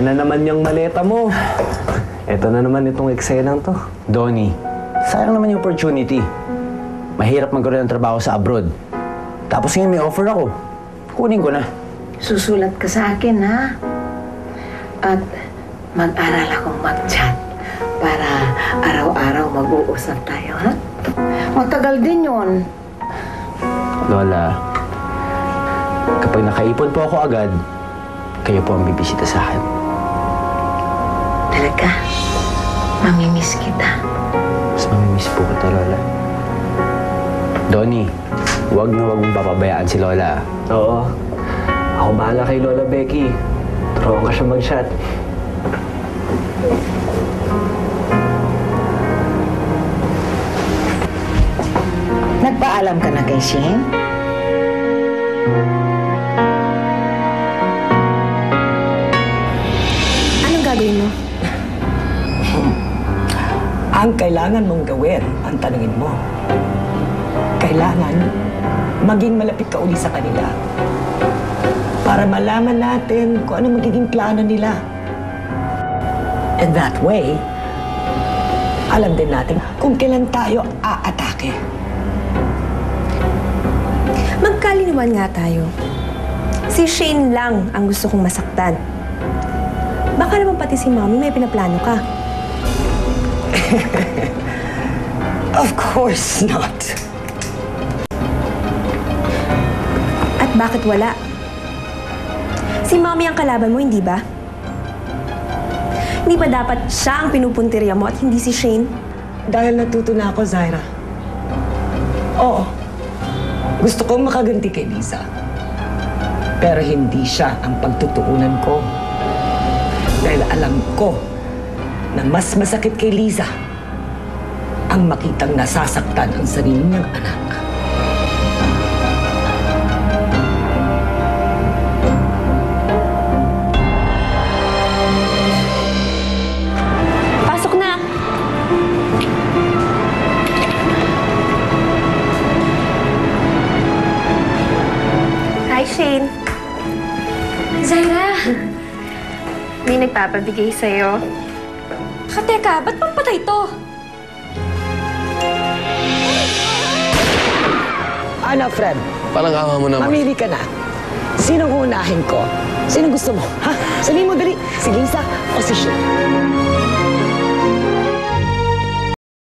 Yan na naman yung maleta mo. Ito na naman itong eksenang to. Donnie, sayang naman yung opportunity. Mahirap magkaroon ng trabaho sa abroad. Tapos ngayon may offer ako. Kunin ko na. Susulat ka sa akin, ha? At mag-aral akong mag-chat para araw-araw mag-uusap tayo, ha? Matagal din yun. Lola, kapag nakaipon po ako agad, kayo po ang bibisita sa akin. Talaga? Mamimiss kita. Mas mamimiss po kita, Lola. Donnie, huwag mong papabayaan si Lola. Oo. Ako bahala kay Lola Becky. Turuan ka siya mag-chat. Nagpaalam ka na kay Shane? Anong gagawin mo? Ang kailangan mong gawin, ang tanungin mo. Kailangan maging malapit ka uli sa kanila para malaman natin kung ano magiging plano nila. And that way, alam din natin kung kailan tayo aatake. Magkalinawan nga tayo. Si Shane lang ang gusto kong masaktan. Baka naman pati si Mommy may pinaplano ka. Of course not. At bakit wala? Si Mommy ang kalaban mo, hindi ba? Hindi ba dapat siya ang pinupuntirya mo at hindi si Shane? Dahil natuto na ako, Zaira. Oo. Gusto kong makaganti kay Liza. Pero hindi siya ang pagtutuunan ko. Dahil alam ko na mas masakit kay Liza ang makitang nasasaktan ang sarili niyang anak. Pasok na! Hi, Shane. Zaira! May nagpapabigay sa'yo. Teka, ba't pampatay to? Ano, Fred? Parang awa mo naman. Mamili ka na. Sinong uunahin ko? Sinong gusto mo? Ha? Sabihin mo dali, si Lisa o si Shane?